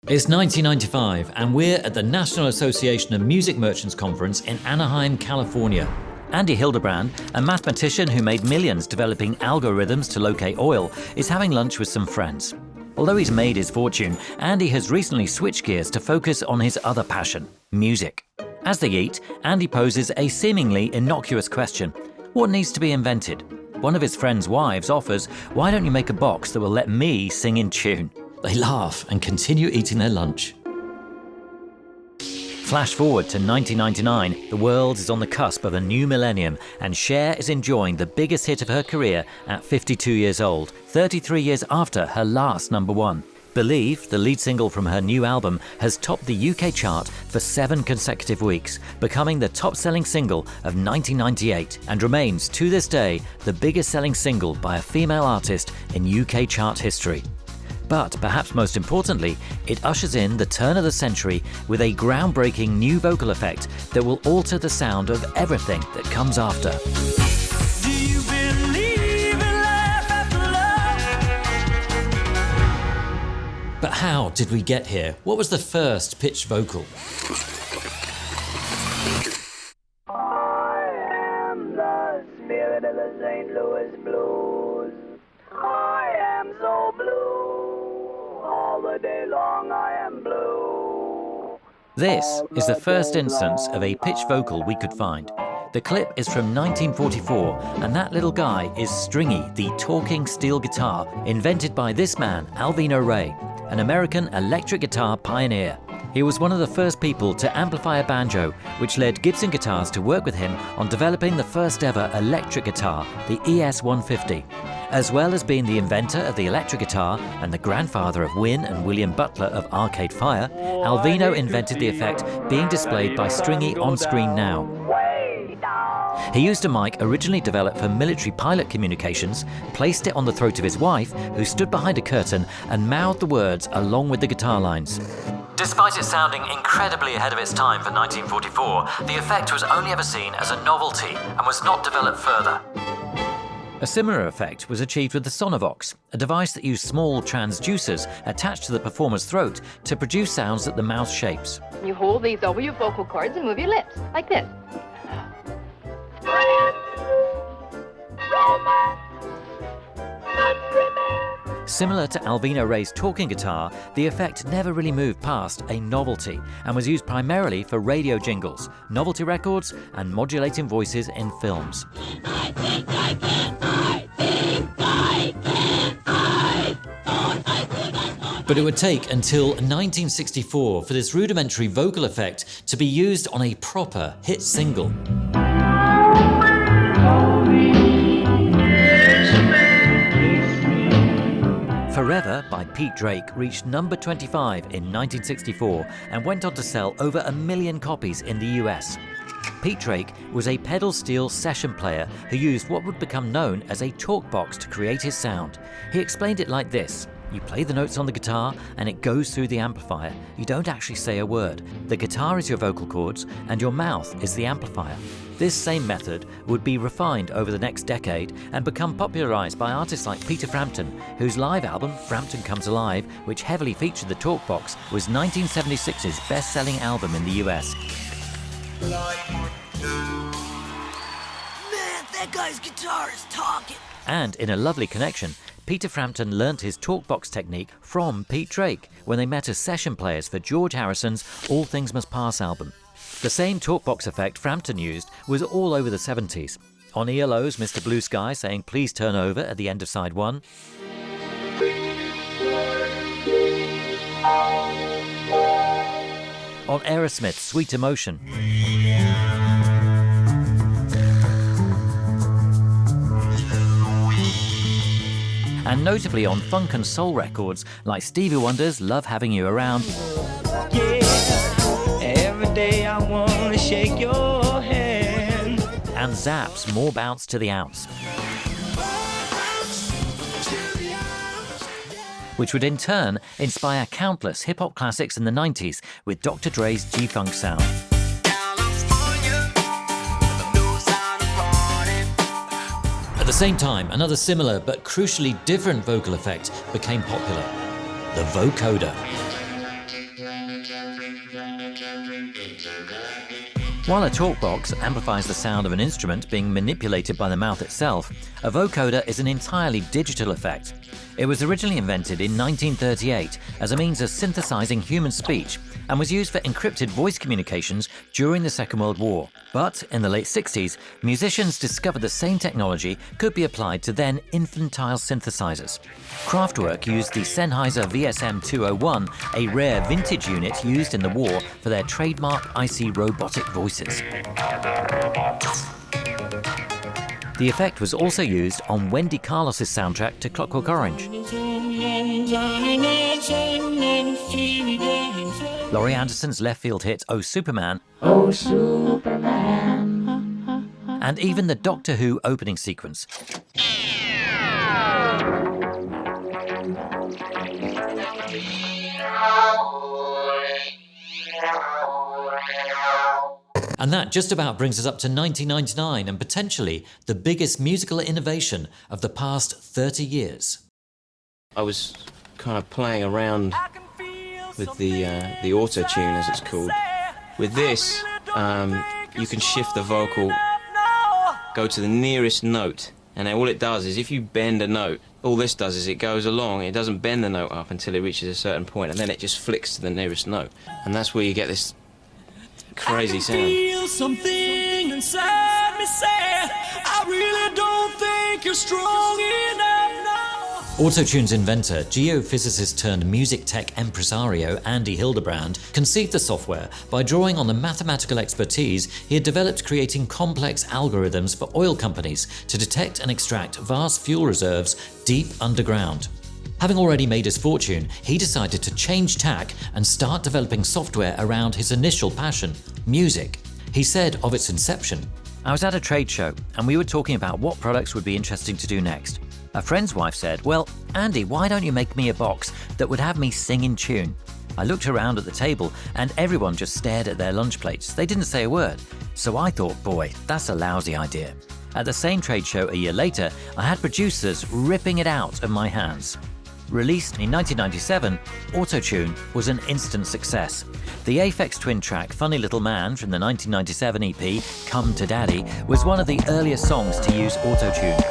It's 1995 and we're at the National Association of Music Merchants Conference in Anaheim, California. Andy Hildebrand, a mathematician who made millions developing algorithms to locate oil, is having lunch with some friends. Although he's made his fortune, Andy has recently switched gears to focus on his other passion, music. As they eat, Andy poses a seemingly innocuous question. What needs to be invented? One of his friend's wives offers, "Why don't you make a box that will let me sing in tune?" They laugh and continue eating their lunch. Flash forward to 1999, the world is on the cusp of a new millennium and Cher is enjoying the biggest hit of her career at 52 years old, 33 years after her last number one. Believe, the lead single from her new album, has topped the UK chart for 7 consecutive weeks, becoming the top-selling single of 1998 and remains, to this day, the biggest-selling single by a female artist in UK chart history. But perhaps most importantly, it ushers in the turn of the century with a groundbreaking new vocal effect that will alter the sound of everything that comes after. Do you believe in life after love? But how did we get here? What was the first pitch vocal? I am the spirit of the St. Louis blues. I am so blue. All the day long I am blue. This is the first instance of a pitch vocal we could find. The clip is from 1944, and that little guy is Stringy, the talking steel guitar invented by this man, Alvino Ray, an American electric guitar pioneer. He was one of the first people to amplify a banjo, which led Gibson Guitars to work with him on developing the first ever electric guitar, the ES-150. As well as being the inventor of the electric guitar and the grandfather of Win and William Butler of Arcade Fire, Alvino invented the effect being displayed by Stringy on screen now. He used a mic originally developed for military pilot communications, placed it on the throat of his wife, who stood behind a curtain, and mouthed the words along with the guitar lines. Despite it sounding incredibly ahead of its time for 1944, the effect was only ever seen as a novelty and was not developed further. A similar effect was achieved with the Sonovox, a device that used small transducers attached to the performer's throat to produce sounds that the mouth shapes. You hold these over your vocal cords and move your lips, like this. Similar to Alvino Ray's talking guitar, the effect never really moved past a novelty and was used primarily for radio jingles, novelty records, and modulating voices in films. I think I can, I think I can, I thought I could, I thought. But it would take until 1964 for this rudimentary vocal effect to be used on a proper hit single. Forever by Pete Drake reached number 25 in 1964 and went on to sell over 1 million copies in the US. Pete Drake was a pedal steel session player who used what would become known as a talkbox to create his sound. He explained it like this. You play the notes on the guitar and it goes through the amplifier. You don't actually say a word. The guitar is your vocal cords and your mouth is the amplifier. This same method would be refined over the next decade and become popularized by artists like Peter Frampton, whose live album, Frampton Comes Alive, which heavily featured the talkbox, was 1976's best-selling album in the US. Man, that guy's guitar is talking. And in a lovely connection, Peter Frampton learnt his talkbox technique from Pete Drake when they met as session players for George Harrison's All Things Must Pass album. The same talkbox effect Frampton used was all over the 70s. On ELO's Mr. Blue Sky saying "Please turn over" at the end of side 1. On Aerosmith's Sweet Emotion. And notably on funk and soul records like Stevie Wonder's Love Having You Around. Yeah, every day I wanna shake your hand. And Zapp's More Bounce to the Ounce. Which would in turn inspire countless hip-hop classics in the 90s with Dr. Dre's G-Funk sound. At the same time, another similar but crucially different vocal effect became popular, the vocoder. While a talkbox amplifies the sound of an instrument being manipulated by the mouth itself, a vocoder is an entirely digital effect. It was originally invented in 1938 as a means of synthesizing human speech and was used for encrypted voice communications during the Second World War. But in the late 60s, musicians discovered the same technology could be applied to then infantile synthesizers. Kraftwerk used the Sennheiser VSM-201, a rare vintage unit used in the war for their trademark icy robotic voices. The effect was also used on Wendy Carlos's soundtrack to Clockwork Orange. Laurie Anderson's left field hit Oh Superman, Oh, Superman. and even the Doctor Who opening sequence. And that just about brings us up to 1999 and potentially the biggest musical innovation of the past 30 years. I was kind of playing around with the AutoTune, as it's called. With this, you can shift the vocal, go to the nearest note, and all it does is if you bend a note, all this does is it goes along, it doesn't bend the note up until it reaches a certain point, and then it just flicks to the nearest note. And that's where you get this crazy sound. Feel something inside me say, I really don't think you're strong enough now. AutoTune's inventor, geophysicist turned music tech impresario Andy Hildebrand conceived the software by drawing on the mathematical expertise he had developed creating complex algorithms for oil companies to detect and extract vast fuel reserves deep underground. Having already made his fortune, he decided to change tack and start developing software around his initial passion, music. He said of its inception, "I was at a trade show and we were talking about what products would be interesting to do next. A friend's wife said, 'Well, Andy, why don't you make me a box that would have me sing in tune?' I looked around at the table and everyone just stared at their lunch plates. They didn't say a word. So I thought, boy, that's a lousy idea." At the same trade show a year later, I had producers ripping it out of my hands. Released in 1997, AutoTune was an instant success. The Aphex Twin track Funny Little Man from the 1997 EP Come to Daddy was one of the earliest songs to use AutoTune.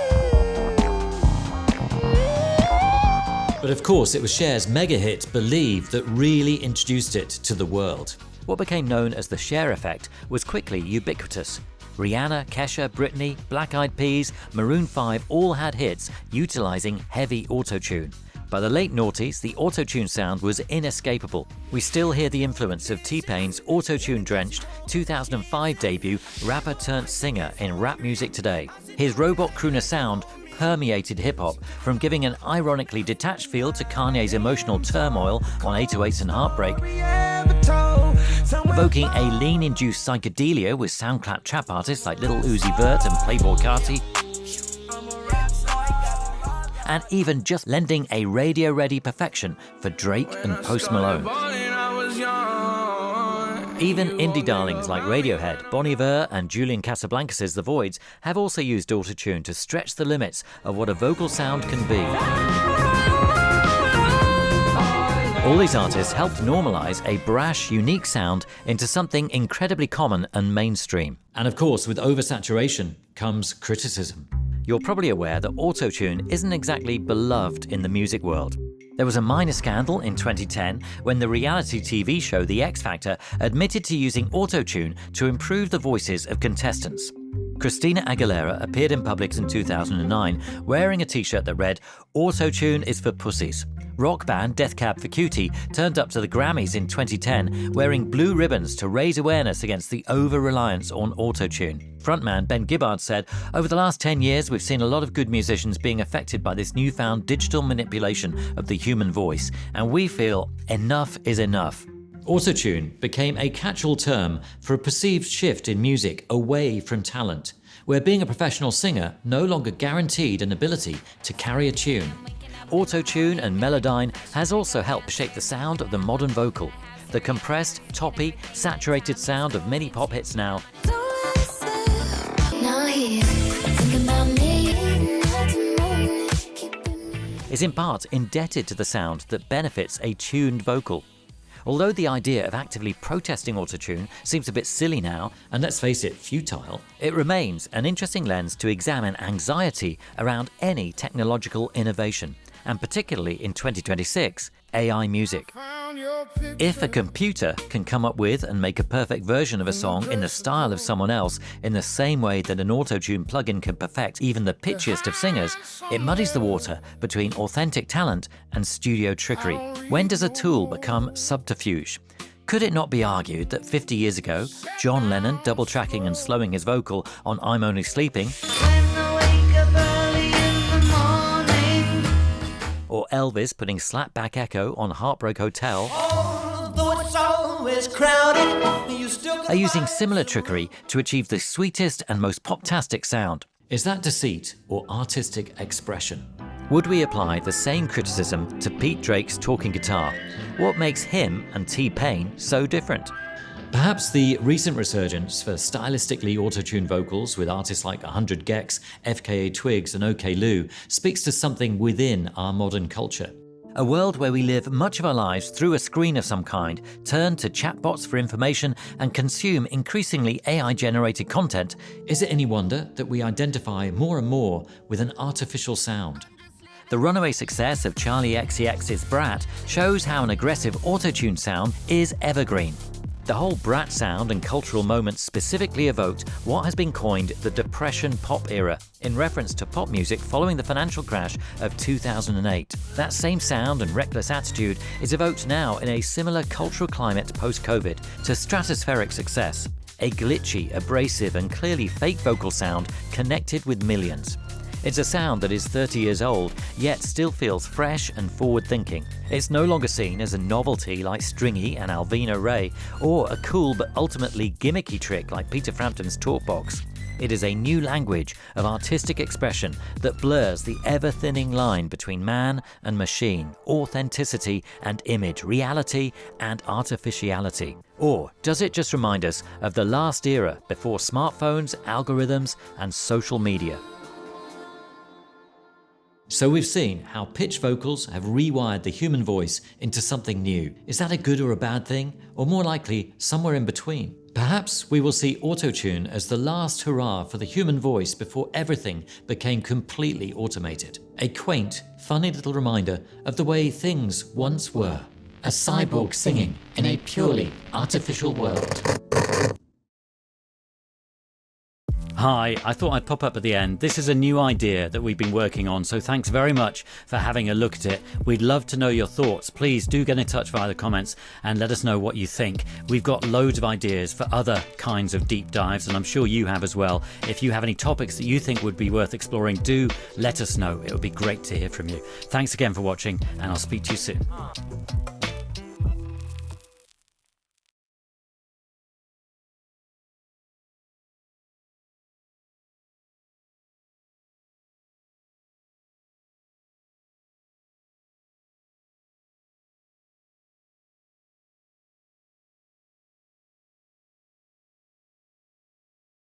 But of course, it was Cher's mega hit Believe that really introduced it to the world. What became known as the Cher effect was quickly ubiquitous. Rihanna, Kesha, Britney, Black Eyed Peas, Maroon 5 all had hits utilizing heavy AutoTune. By the late noughties, the AutoTune sound was inescapable. We still hear the influence of T-Pain's AutoTune-drenched 2005 debut rapper-turned-singer in rap music today. His robot crooner sound permeated hip-hop, from giving an ironically detached feel to Kanye's emotional turmoil on 808s and Heartbreak, evoking a lean-induced psychedelia with SoundCloud trap artists like Lil Uzi Vert and Playboi Carti, and even just lending a radio-ready perfection for Drake and Post Malone. Even indie darlings like Radiohead, Bon Iver and Julian Casablancas' The Voids have also used AutoTune to stretch the limits of what a vocal sound can be. All these artists helped normalize a brash, unique sound into something incredibly common and mainstream. And of course, with oversaturation comes criticism. You're probably aware that AutoTune isn't exactly beloved in the music world. There was a minor scandal in 2010 when the reality TV show The X Factor admitted to using AutoTune to improve the voices of contestants. Christina Aguilera appeared in public in 2009 wearing a t-shirt that read, "AutoTune is for pussies." Rock band Death Cab for Cutie turned up to the Grammys in 2010 wearing blue ribbons to raise awareness against the over-reliance on AutoTune. Frontman Ben Gibbard said, "Over the last 10 years, we've seen a lot of good musicians being affected by this newfound digital manipulation of the human voice, and we feel enough is enough." AutoTune became a catch-all term for a perceived shift in music away from talent, where being a professional singer no longer guaranteed an ability to carry a tune. AutoTune and Melodyne has also helped shape the sound of the modern vocal. The compressed, toppy, saturated sound of many pop hits now is in part indebted to the sound that benefits a tuned vocal. Although the idea of actively protesting AutoTune seems a bit silly now, and let's face it, futile, it remains an interesting lens to examine anxiety around any technological innovation, and particularly in 2026, AI music. If a computer can come up with and make a perfect version of a song in the style of someone else in the same way that an AutoTune plugin can perfect even the pitchiest of singers, it muddies the water between authentic talent and studio trickery. When does a tool become subterfuge? Could it not be argued that 50 years ago, John Lennon double-tracking and slowing his vocal on I'm Only Sleeping, or Elvis putting slapback echo on Heartbreak Hotel, are using similar trickery to achieve the sweetest and most pop-tastic sound? Is that deceit or artistic expression? Would we apply the same criticism to Pete Drake's talking guitar? What makes him and T-Pain so different? Perhaps the recent resurgence for stylistically auto-tuned vocals with artists like 100 gecs, FKA Twigs and OK Lou speaks to something within our modern culture. A world where we live much of our lives through a screen of some kind, turn to chatbots for information and consume increasingly AI-generated content, is it any wonder that we identify more and more with an artificial sound? The runaway success of Charlie XCX's Brat shows how an aggressive auto-tune sound is evergreen. The whole Brat sound and cultural moment specifically evoked what has been coined the Depression pop era, in reference to pop music following the financial crash of 2008. That same sound and reckless attitude is evoked now in a similar cultural climate post-COVID to stratospheric success. A glitchy, abrasive and clearly fake vocal sound connected with millions. It's a sound that is 30 years old, yet still feels fresh and forward-thinking. It's no longer seen as a novelty like Stringy and Alvina Ray, or a cool but ultimately gimmicky trick like Peter Frampton's talkbox. It is a new language of artistic expression that blurs the ever-thinning line between man and machine, authenticity and image, reality and artificiality. Or does it just remind us of the last era before smartphones, algorithms and social media? So we've seen how pitch vocals have rewired the human voice into something new. Is that a good or a bad thing? Or more likely, somewhere in between? Perhaps we will see AutoTune as the last hurrah for the human voice before everything became completely automated. A quaint, funny little reminder of the way things once were. A cyborg singing in a purely artificial world. Hi, I thought I'd pop up at the end. This is a new idea that we've been working on, so thanks very much for having a look at it. We'd love to know your thoughts. Please do get in touch via the comments and let us know what you think. We've got loads of ideas for other kinds of deep dives, and I'm sure you have as well. If you have any topics that you think would be worth exploring, do let us know. It would be great to hear from you. Thanks again for watching, and I'll speak to you soon.